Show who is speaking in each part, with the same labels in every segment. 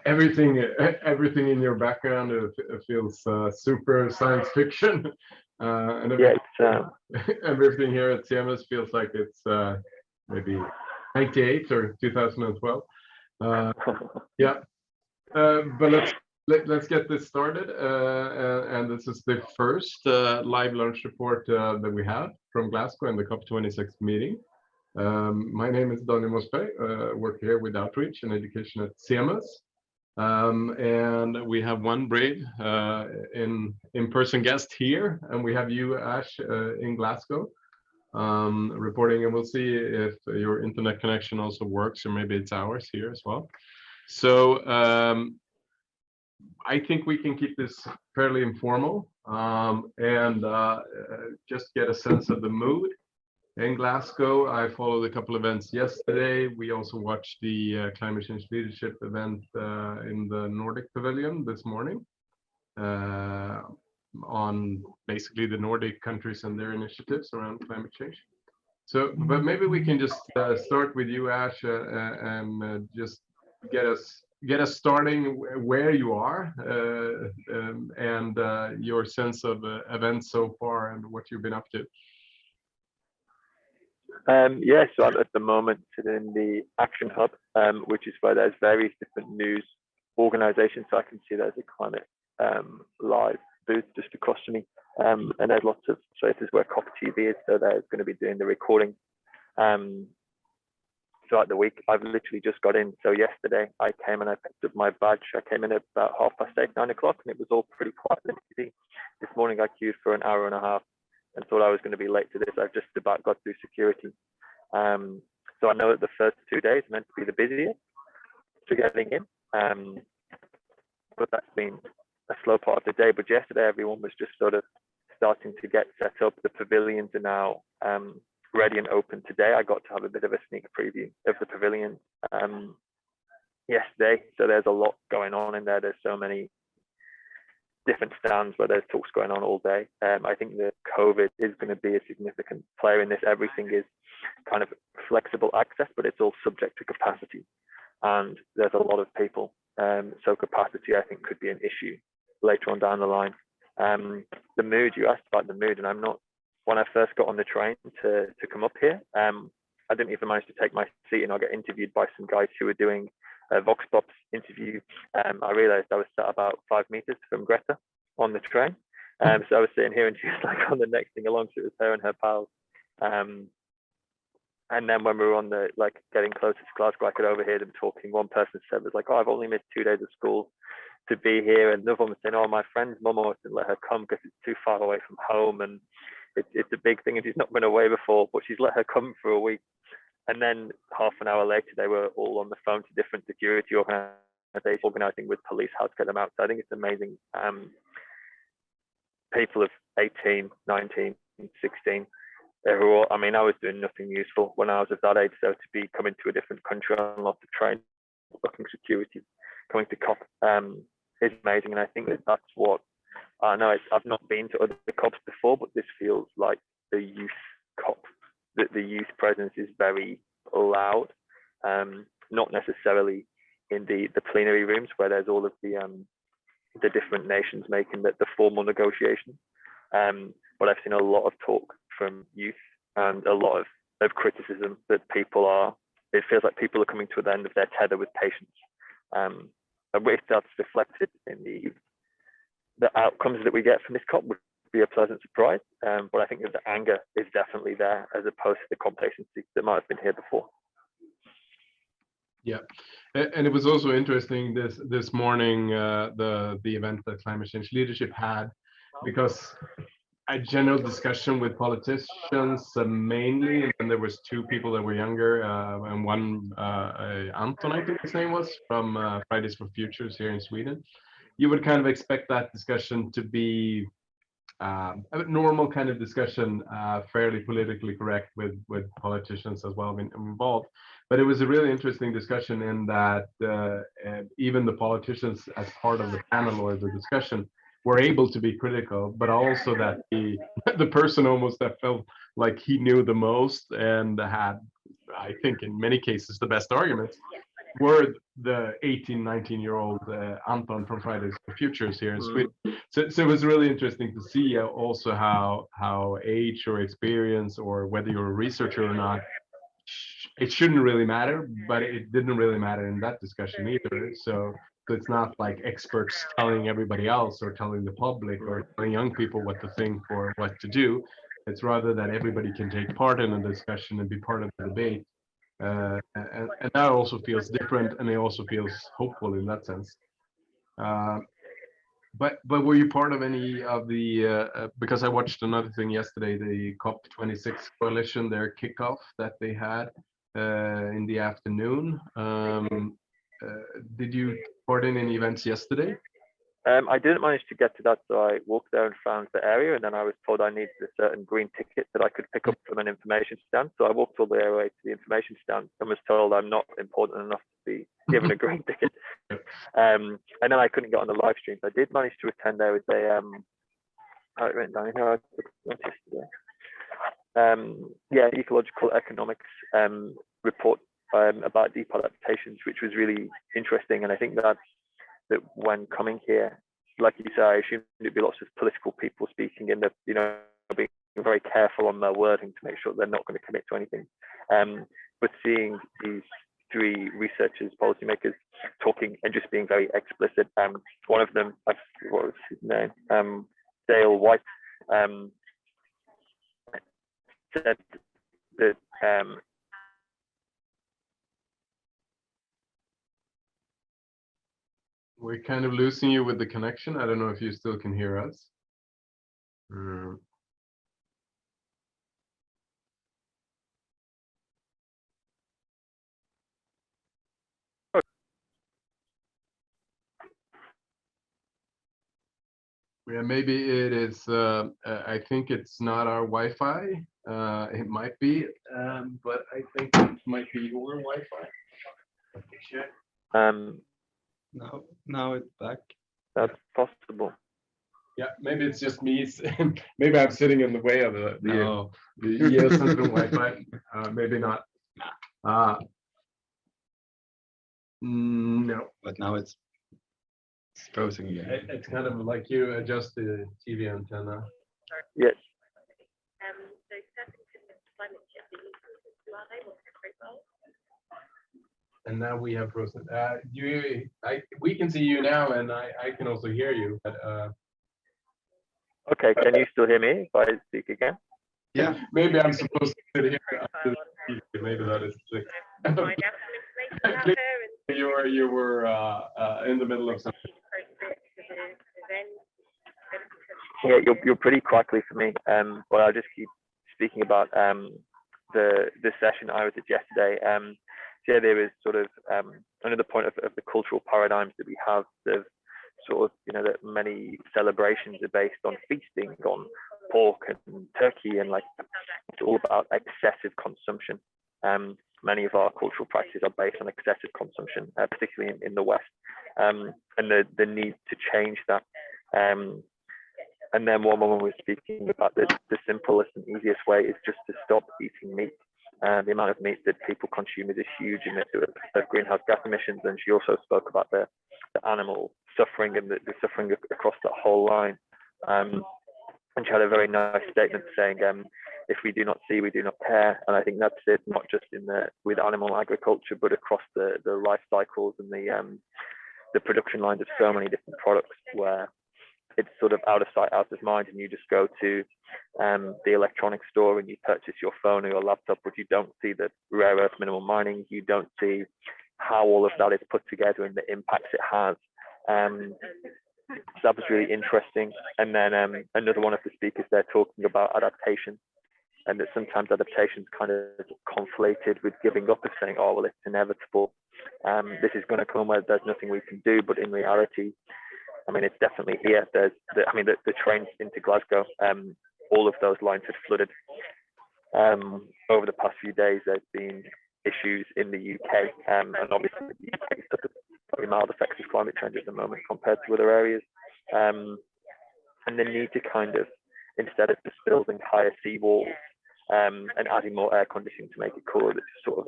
Speaker 1: Everything in your background it feels super science fiction, and
Speaker 2: Yeah,
Speaker 1: everything here at CMS feels like it's maybe 98 or 2012. Uh, yeah, but let's get this started. And this is the first live launch report that we have from Glasgow and the COP26 meeting. My name is Daniel Mosberg. Work here with outreach and education at CEMUS. And we have one brave in-person guest here, and we have you, Ash, in Glasgow, reporting, and we'll see if your internet connection also works, or maybe it's ours here as well. So I think we can keep this fairly informal, and just get a sense of the mood. In Glasgow, I followed a couple of events yesterday. We also watched the climate change leadership event in the Nordic Pavilion this morning on basically the Nordic countries and their initiatives around climate change. So, but maybe we can just start with you, Ash, and just get us starting where you are and your sense of events so far and what you've been up to.
Speaker 2: Yeah, so I'm at the moment sitting in the Action Hub, which is where there's various different news organizations. So I can see there's a climate live booth just across from me. And there's lots of, so this is where COP TV is, so they're going to be doing the recording. Throughout the week, I've literally just got in. So yesterday I came and I picked up my badge. I came in at about 8:30, 9 o'clock, and it was all pretty quiet and easy. This morning I queued for an hour and a half and thought I was going to be late to this. I've just about got through security. So I know that the first 2 days are meant to be the busiest for getting in, but that's been a slow part of the day. But yesterday everyone was just sort of starting to get set up. The pavilions are now ready and open today. I got to have a bit of a sneak preview of the pavilion yesterday. So there's a lot going on in there. There's so many different stands where there's talks going on all day. I think that COVID is going to be a significant player in this. Everything is kind of flexible access, but it's all subject to capacity. And there's a lot of people. So capacity, I think, could be an issue later on down the line. The mood, you asked about the mood, and I'm not, when I first got on the train to come up here, I didn't even manage to take my seat, and I got interviewed by some guys who were doing a Vox Pops interview. I realized I was sat about 5 meters from Greta on the train. So I was sitting here and she was like on the next thing along, so it was her and her pals. And then when we were on the, like, getting closer to Glasgow, I could overhear them talking. One person said, was like, oh, I've only missed 2 days of school to be here. And another one was saying, oh, my friend's mum wouldn't let her come because it's too far away from home. And it's a big thing, and she's not been away before, but she's let her come for a week. And then half an hour later, they were all on the phone to different security organizations, organizing with police how to get them out. So I think it's amazing. People of 18, 19, 16, who are all, I mean, I was doing nothing useful when I was of that age. So to be coming to a different country on lots of trains, booking security, coming to COP is amazing. And I think that that's what, I know I've not been to other COPs before, but this feels like the youth COP. That the youth presence is very loud, not necessarily in the plenary rooms where there's all of the different nations making the formal negotiations. But I've seen a lot of talk from youth and a lot of criticism that people are, it feels like people are coming to the end of their tether with patience. And if that's reflected in the outcomes that we get from this COP, would be a pleasant surprise. But I think that the anger is definitely there as opposed to the complacency that might have been here before.
Speaker 1: Yeah, and it was also interesting this morning, the event that Climate Change Leadership had, because a general discussion with politicians mainly, and then there was two people that were younger, and one Anton, I think his name was, from Fridays for Futures here in Sweden. You would kind of expect that discussion to be a normal kind of discussion, fairly politically correct with politicians as well involved. But it was a really interesting discussion in that even the politicians, as part of the panel or the discussion, were able to be critical, but also that the person almost that felt like he knew the most and had, I think in many cases, the best arguments, were the 18, 19-year-old Anton from Fridays for Futures here in Sweden. So it was really interesting to see also how age or experience, or whether you're a researcher or not, it shouldn't really matter, but it didn't really matter in that discussion either. So it's not like experts telling everybody else or telling the public or telling young people what to think or what to do. It's rather that everybody can take part in a discussion and be part of the debate. And that also feels different, and it also feels hopeful in that sense. Uh, but were you part of any of the because I watched another thing yesterday, the COP26 coalition, their kickoff that they had in the afternoon. Did you part in any events yesterday?
Speaker 2: I didn't manage to get to that, so I walked there and found the area, and then I was told I needed a certain green ticket that I could pick up from an information stand. So I walked all the way to the information stand and was told I'm not important enough to be given a green ticket. And then I couldn't get on the live streams. I did manage to attend. There was a how it went down here. Ecological economics report about deep adaptations, which was really interesting. And I think that when coming here, like you say, I assume there'd be lots of political people speaking, and being very careful on their wording to make sure they're not going to commit to anything. But seeing these three researchers, policymakers, talking and just being very explicit. One of them, what was his name? Dale White, said that
Speaker 1: we're kind of losing you with the connection. I don't know if you still can hear us. Yeah, maybe it is. I think it's not our Wi-Fi. It might be, but I think it might be your Wi-Fi.
Speaker 3: Now it's back.
Speaker 2: That's possible.
Speaker 1: Yeah, maybe it's just me. Maybe I'm sitting in the way of the ES Central Wi-Fi. Maybe not. No.
Speaker 3: But now it's frozen again.
Speaker 1: It's kind of like you adjust the TV antenna.
Speaker 2: Yes.
Speaker 1: And now we have frozen. We can see you now, and I can also hear you. But
Speaker 2: okay, can you still hear me if I speak again?
Speaker 1: Yeah, maybe I'm supposed to sit here. Maybe that is trick. You were in the middle of something.
Speaker 2: Yeah, you're pretty crackly for me. But I'll just keep speaking about the session I was at yesterday. So there is sort of another point of the cultural paradigms that we have. Of sort of, that many celebrations are based on feasting on pork and turkey, and like it's all about excessive consumption. Many of our cultural practices are based on excessive consumption, particularly in the West, and the need to change that. And then one woman was speaking about the simplest and easiest way is just to stop eating meat. The amount of meat that people consume is a huge emitter of greenhouse gas emissions. And she also spoke about the animal suffering and the suffering across that whole line. And she had a very nice statement saying, if we do not see, we do not care. And I think that's it, not just with animal agriculture, but across the life cycles and the production lines of so many different products, where it's sort of out of sight, out of mind, and you just go to the electronics store and you purchase your phone or your laptop, but you don't see the rare earth mineral mining, you don't see how all of that is put together and the impacts it has. So that was really interesting. And then another one of the speakers there talking about adaptation, and that sometimes adaptation is kind of conflated with giving up, of saying, oh, well, it's inevitable. This is going to come where there's nothing we can do. But in reality, I mean, it's definitely here. There's the trains into Glasgow, all of those lines had flooded. Over the past few days, there's been issues in the UK, and obviously the UK is very mild effects of climate change at the moment compared to other areas. And the need to kind of, instead of just building higher seawalls and adding more air conditioning to make it cooler, to sort of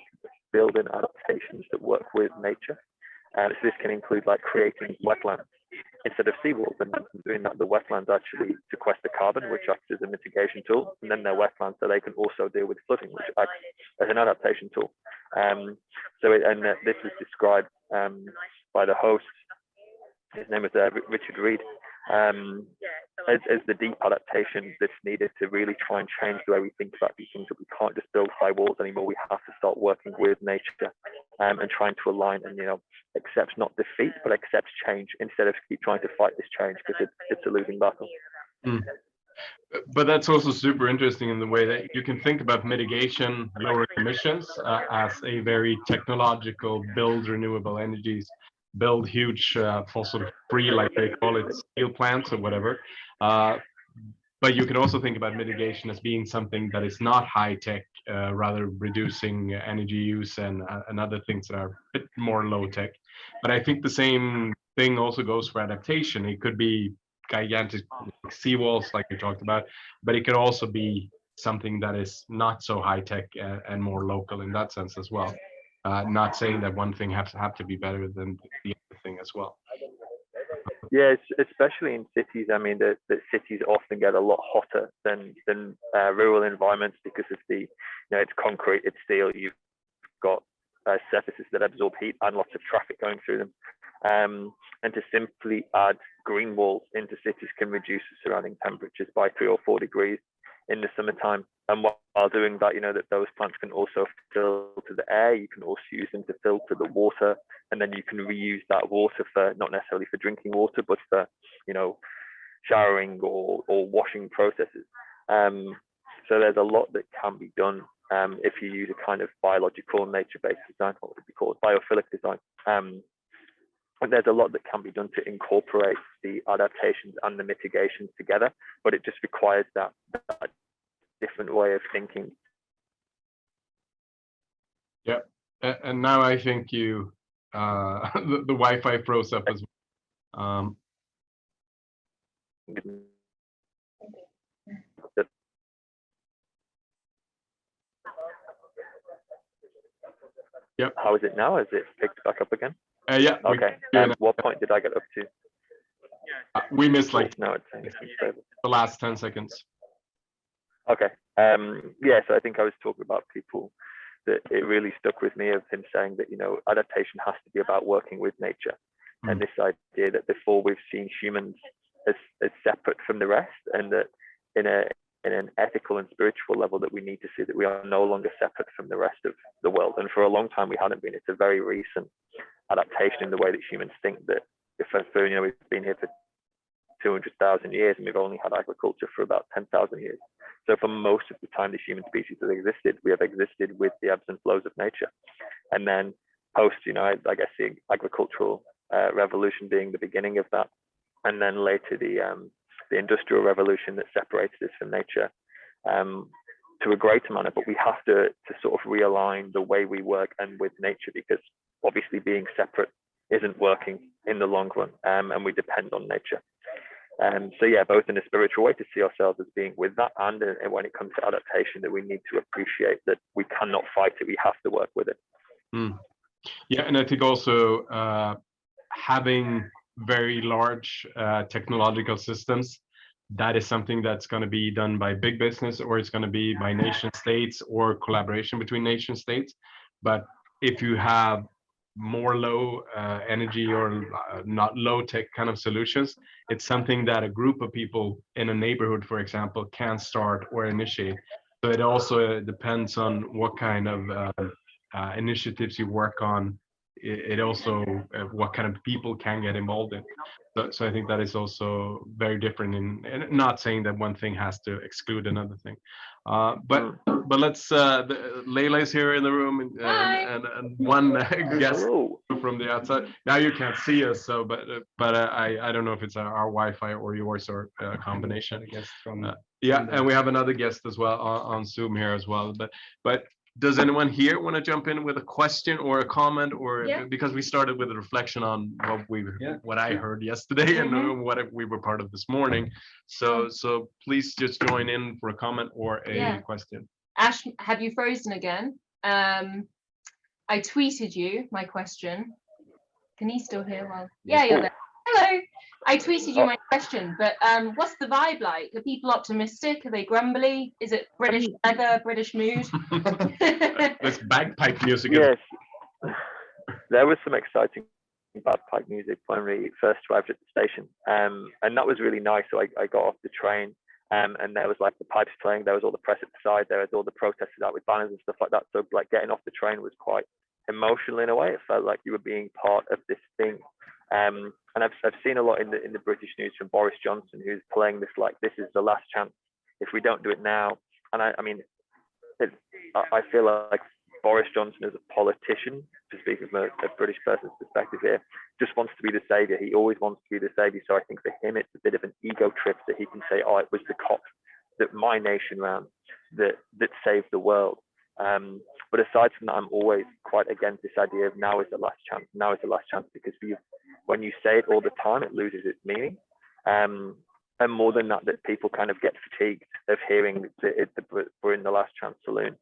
Speaker 2: building adaptations that work with nature. So this can include like creating wetlands instead of seawalls, and doing that the wetlands actually sequester carbon, which acts as a mitigation tool, and then they're wetlands so they can also deal with flooding, which acts as an adaptation tool. This is described by the host. His name is Richard Reed. As the deep adaptation that's needed to really try and change the way we think about these things, that we can't just build high walls anymore. We have to start working with nature and trying to align and, accept not defeat, but accept change instead of keep trying to fight this change, because it's a losing battle.
Speaker 1: But that's also super interesting in the way that you can think about mitigation, lower emissions as a very technological, build renewable energies, build huge fossil free, like they call it, steel plants or whatever. But you can also think about mitigation as being something that is not high tech, rather reducing energy use and other things that are a bit more low tech. But I think the same thing also goes for adaptation. It could be gigantic seawalls like we talked about, but it could also be something that is not so high tech and more local in that sense as well. Not saying that one thing have to be better than the other thing as well.
Speaker 2: Yeah, especially in cities. I mean, the cities often get a lot hotter than rural environments because of the, it's concrete, it's steel. You've got surfaces that absorb heat and lots of traffic going through them. And to simply add green walls into cities can reduce the surrounding temperatures by 3 or 4 degrees in the summertime. And while doing that, that those plants can also filter the air. You can also use them to filter the water, and then you can reuse that water for, not necessarily for drinking water, but for, showering or washing processes. So there's a lot that can be done if you use a kind of biological nature-based design, what would be called biophilic design. And there's a lot that can be done to incorporate the adaptations and the mitigations together, but it just requires that different way of thinking.
Speaker 1: Yeah, and now I think you the Wi-Fi froze up as well. Yep.
Speaker 2: How is it now? Is it picked back up again?
Speaker 1: Yeah.
Speaker 2: Okay. What point did I get up to?
Speaker 1: We missed like
Speaker 2: no, it's saying it's unstable.
Speaker 1: The last 10 seconds.
Speaker 2: Okay. Yeah, so I think I was talking about people that it really stuck with me of him saying that, adaptation has to be about working with nature. And this idea that before we've seen humans as separate from the rest, and that in an ethical and spiritual level that we need to see that we are no longer separate from the rest of the world. And for a long time we hadn't been. It's a very recent adaptation in the way that humans think that we've been here for 200,000 years and we've only had agriculture for about 10,000 years. So for most of the time the human species has existed, we have existed with the ebbs and flows of nature. And then post, I guess the agricultural revolution being the beginning of that, and then later the industrial revolution that separated us from nature to a greater manner. But we have to sort of realign the way we work and with nature, because obviously being separate isn't working in the long run, and we depend on nature. So yeah, both in a spiritual way to see ourselves as being with that, and when it comes to adaptation, that we need to appreciate that we cannot fight it, we have to work with it.
Speaker 1: Yeah, and I think also having very large technological systems, that is something that's going to be done by big business, or it's going to be by nation states or collaboration between nation states. But if you have more low energy or not low tech kind of solutions, it's something that a group of people in a neighborhood, for example, can start or initiate. So it also depends on what kind of initiatives you work on. It also what kind of people can get involved in. So I think that is also very different, and not saying that one thing has to exclude another thing. But let's Layla is here in the room, and one guest from the outside. Now you can't see us, so but I don't know if it's our Wi-Fi or yours or a combination.
Speaker 3: I guess from
Speaker 1: yeah, and we have another guest as well on Zoom here as well. But does anyone here want to jump in with a question or a comment, or because we started with a reflection on what I heard yesterday and what we were part of this morning. So please just join in for a comment or a question.
Speaker 4: Ash, have you frozen again? I I tweeted you my question. Can he still hear? Well, yeah, you're there. Hello. I tweeted you my question, but what's the vibe like? Are people optimistic? Are they grumbly? Is it British weather, British mood?
Speaker 1: There's bagpipe music.
Speaker 2: Yes, there was some exciting bagpipe music when we first arrived at the station, and that was really nice. So I got off the train, and there was like the pipes playing. There was all the press at the side. There was all the protesters out with banners and stuff like that. So like getting off the train was quite emotional in a way. It felt like you were being part of this thing. And I've seen a lot in the British news from Boris Johnson, who's playing this like this is the last chance if we don't do it now. And I mean, I feel like Boris Johnson as a politician, to speak from a British person's perspective here, just wants to be the saviour. He always wants to be the saviour. So I think for him, it's a bit of an ego trip that he can say, oh, it was the COP that my nation ran that saved the world. But aside from that, I'm always quite against this idea of now is the last chance. Now is the last chance, because when you say it all the time, it loses its meaning. And more than that, that people kind of get fatigued of hearing that we're in the last chance saloon.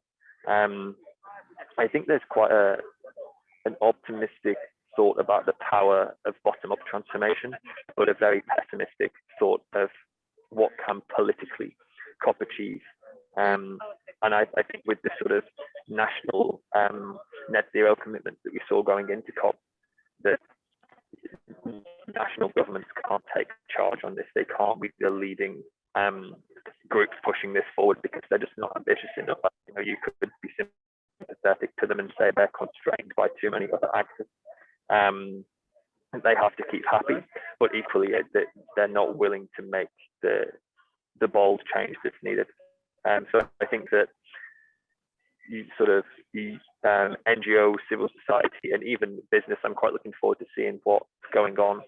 Speaker 2: I think there's quite an optimistic thought about the power of bottom-up transformation, but a very pessimistic thought of what can politically COP achieve. And I think with the sort of national net zero commitments that we saw going into COP, that national governments can't take charge on this. They can't be the leading groups pushing this forward because they're just not ambitious enough. You know, you could be sympathetic to them and say they're constrained by too many other actors. They have to keep happy, but equally they're not willing to make the bold change that's needed. So I think that NGO, civil society, and even business, I'm quite looking forward to seeing what's going on.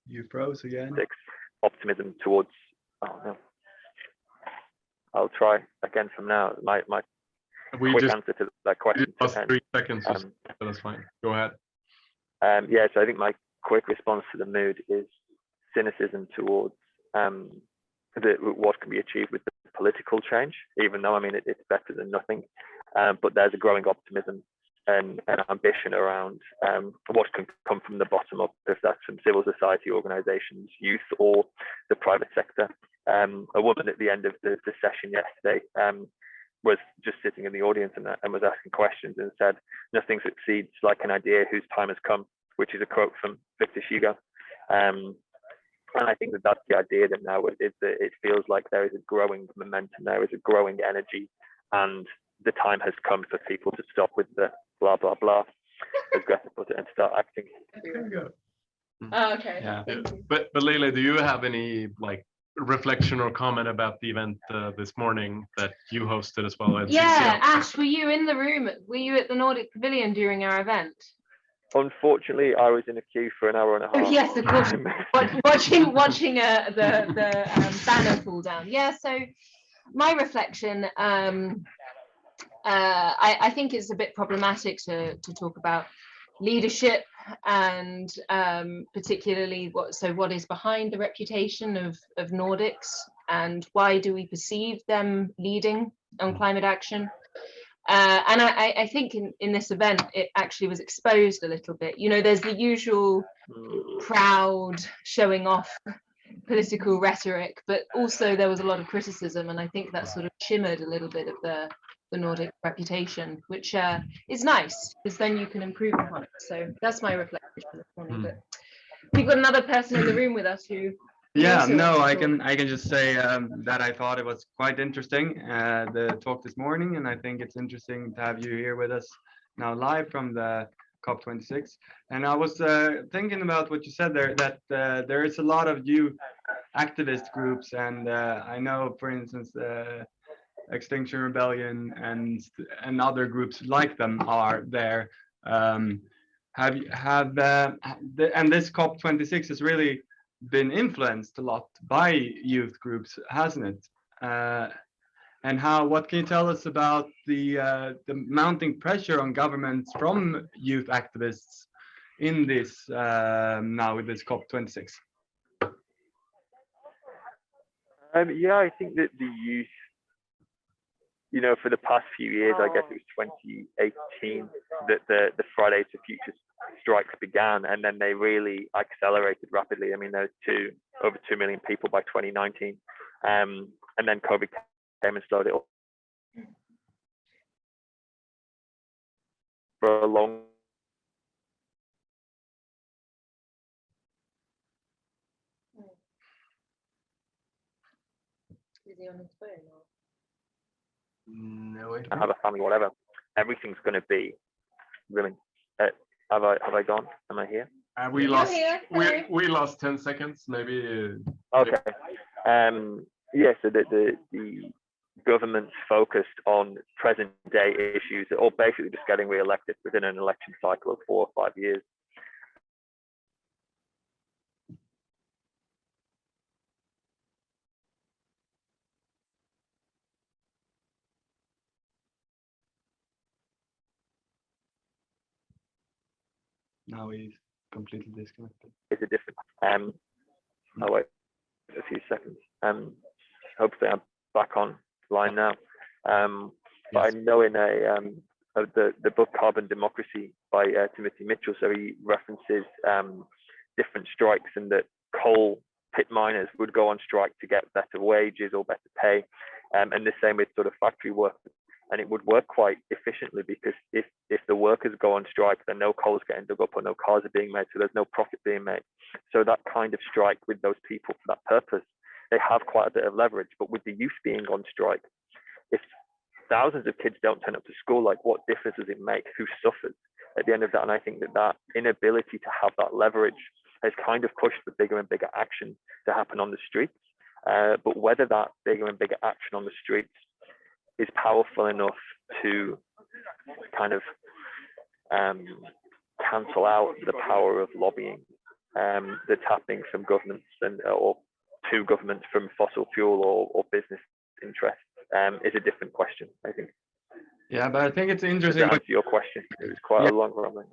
Speaker 3: You froze again.
Speaker 2: Optimism towards. Oh no. I'll try again from now. My quick answer to that question.
Speaker 1: Just 3 seconds. So that's fine. Go ahead.
Speaker 2: Yeah. So I think my quick response to the mood is cynicism towards what can be achieved with the political change, even though I mean it's better than nothing. But there's a growing optimism and ambition around what can come from the bottom up, if that's from civil society organizations, youth, or the private sector. A woman at the end of the session yesterday was just sitting in the audience and was asking questions and said, "Nothing succeeds like an idea whose time has come," which is a quote from Victor Hugo. And I think that's the idea that now it feels like there is a growing momentum, there is a growing energy, and the time has come for people to stop with the blah, blah, blah, as Greta put it, and start acting.
Speaker 1: There you go.
Speaker 4: Oh, okay.
Speaker 1: Yeah. But Leila, do you have any like reflection or comment about the event this morning that you hosted as well?
Speaker 4: Yeah, Ash, were you in the room? Were you at the Nordic Pavilion during our event?
Speaker 2: Unfortunately, I was in a queue for an hour and a half.
Speaker 4: Oh, yes, of course. watching the banner fall down. Yeah. So my reflection, I think it's a bit problematic to talk about leadership and particularly what is behind the reputation of Nordics, and why do we perceive them leading on climate action. And I think in this event, it actually was exposed a little bit. You know, there's the usual proud showing off political rhetoric, but also there was a lot of criticism, and I think that sort of shimmered a little bit of the Nordic reputation, which is nice because then you can improve upon it. So that's my reflection this morning. But we've got another person in the room with us who.
Speaker 3: Yeah, no, I can just say that I thought it was quite interesting, the talk this morning, and I think it's interesting to have you here with us now live from the COP26. And I was thinking about what you said there, that there is a lot of youth activist groups, and I know, for instance, Extinction Rebellion and other groups like them are there. And this COP26 has really been influenced a lot by youth groups, hasn't it? And what can you tell us about the mounting pressure on governments from youth activists in this now with this COP26?
Speaker 2: Yeah, I think that the youth, you know, for the past few years, I guess it was 2018 that the Fridays for Future strikes began, and then they really accelerated rapidly. I mean, there was over 2 million people by 2019, and then COVID came and slowed it up for a long.
Speaker 4: Is he on his phone or?
Speaker 1: No,
Speaker 2: I have a family, whatever. Everything's going to be really. Have I gone? Am I here?
Speaker 1: we
Speaker 4: You're
Speaker 1: lost
Speaker 4: here,
Speaker 1: we lost 10 seconds, maybe.
Speaker 2: Okay. Yeah. So the government's focused on present day issues, or basically just getting re-elected within an election cycle of 4 or 5 years.
Speaker 3: Now he's completely disconnected.
Speaker 2: It's a different. I'll wait a few seconds. Hopefully I'm back online now. But I know in the book Carbon Democracy by Timothy Mitchell, so he references different strikes, and that coal pit miners would go on strike to get better wages or better pay, and the same with sort of factory workers. And it would work quite efficiently, because if the workers go on strike, then no coal is getting dug up or no cars are being made, so there's no profit being made. So that kind of strike with those people for that purpose, they have quite a bit of leverage. But with the youth being on strike, if thousands of kids don't turn up to school, like, what difference does it make? Who suffers at the end of that? And I think that inability to have that leverage has kind of pushed the bigger and bigger action to happen on the streets. But whether that bigger and bigger action on the streets is powerful enough to kind of cancel out the power of lobbying that's happening from governments or to governments from fossil fuel or business interests is a different question, I think.
Speaker 3: Yeah, but I think it's interesting.
Speaker 2: To answer your question, it was quite a long run.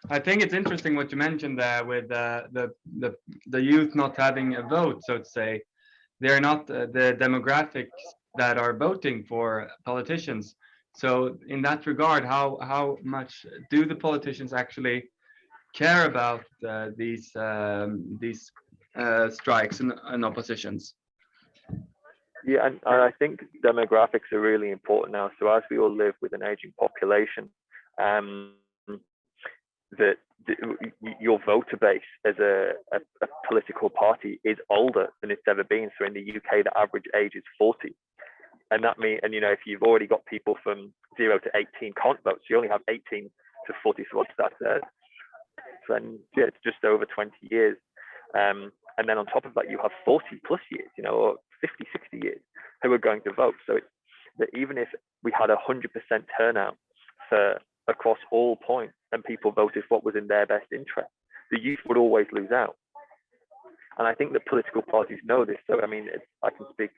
Speaker 3: I think it's interesting what you mentioned there with the youth not having a vote, so to say. They're not the demographics that are voting for politicians. So in that regard, how much do the politicians actually care about these strikes and oppositions?
Speaker 2: Yeah, and I think demographics are really important now. So as we all live with an aging population, that your voter base as a political party is older than it's ever been. So in the UK, the average age is 40. And that means, and you know, if you've already got people from 0 to 18 can't vote, so you only have 18 to 40. So what's that? Then yeah, it's just over 20 years. And then on top of that, you have 40 plus years, you know, or 50, 60 years who are going to vote. So it's that even if we had 100% turnout for across all points and people voted what was in their best interest, the youth would always lose out. And I think that political parties know this. So I mean, I can speak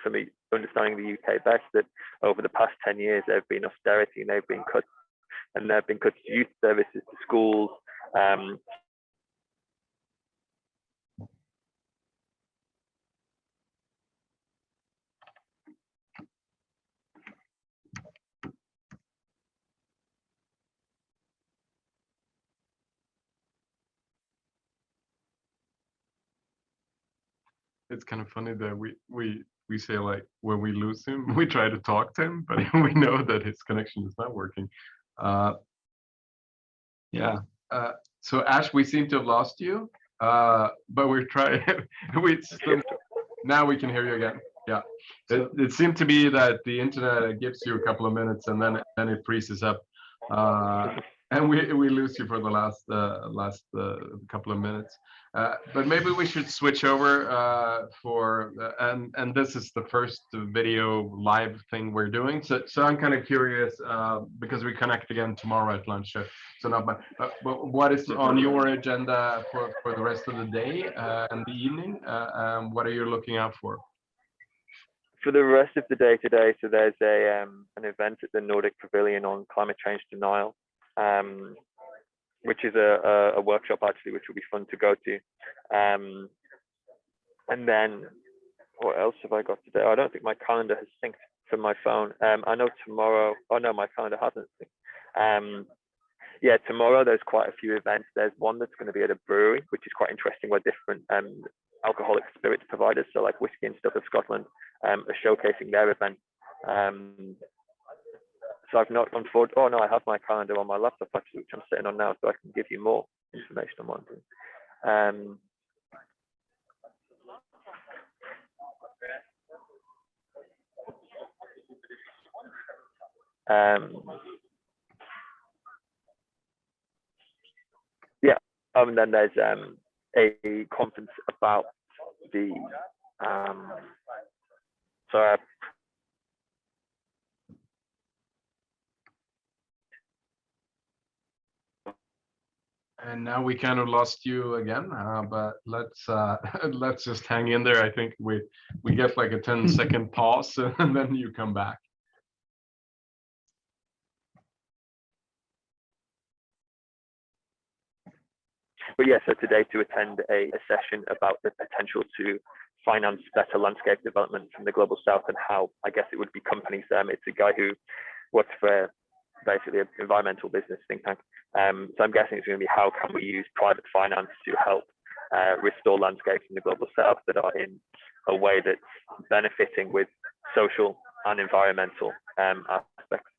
Speaker 2: for me understanding the UK best, that over the past 10 years there have been austerity and there have been cuts to youth services, to schools.
Speaker 1: It's kind of funny that we say, like, when we lose him, we try to talk to him, but we know that his connection is not working.
Speaker 3: Yeah.
Speaker 1: So Ash, we seem to have lost you, but we're trying. Now we can hear you again. Yeah. It seemed to be that the internet gives you a couple of minutes and then it freezes up, and we lose you for the last couple of minutes. But maybe we should switch over and this is the first video live thing we're doing. So I'm kind of curious, because we connect again tomorrow at lunch. So not but what is on your agenda for the rest of the day and the evening? What are you looking out for?
Speaker 2: For the rest of the day today, so there's an event at the Nordic Pavilion on climate change denial, which is a workshop actually, which will be fun to go to. And then what else have I got today? I don't think my calendar has synced from my phone. I know tomorrow. Oh no, my calendar hasn't synced. Yeah, tomorrow there's quite a few events. There's one that's going to be at a brewery, which is quite interesting, where different alcoholic spirits providers, so like Whiskey and Stuff of Scotland, are showcasing their event. So I've not gone forward. Oh no, I have my calendar on my laptop actually, which I'm sitting on now, so I can give you more information on one thing. Yeah, and then there's a conference about the
Speaker 1: And now we kind of lost you again, but let's let's just hang in there. I think we get like a 10-second pause and then you come back.
Speaker 2: But yeah, so today to attend a session about the potential to finance better landscape development from the global south, and how I guess it would be companies. It's a guy who works for basically an environmental business think tank. So I'm guessing it's going to be how can we use private finance to help restore landscapes in the global south that are in a way that's benefiting with social and environmental aspects.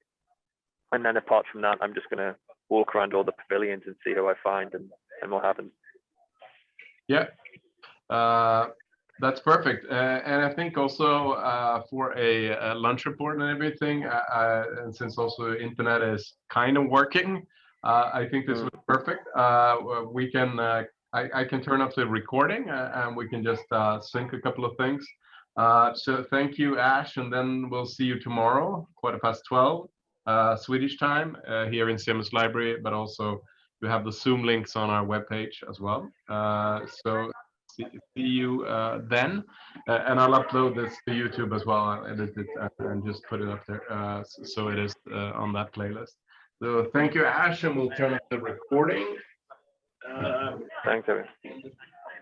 Speaker 2: And then apart from that, I'm just going to walk around all the pavilions and see who I find and what happens.
Speaker 1: Yeah, that's perfect. And I think also for a lunch report and everything, and since also internet is kind of working, I think this was perfect. We can, I can turn up the recording and we can just sync a couple of things. So thank you, Ash, and then we'll see you tomorrow, 12:15 Swedish time, here in CEMUS Library, but also we have the Zoom links on our webpage as well. So see you then, and I'll upload this to YouTube as well. I'll edit it and just put it up there, so it is on that playlist. So thank you, Ash, and we'll turn up the recording.
Speaker 2: Thanks, everyone.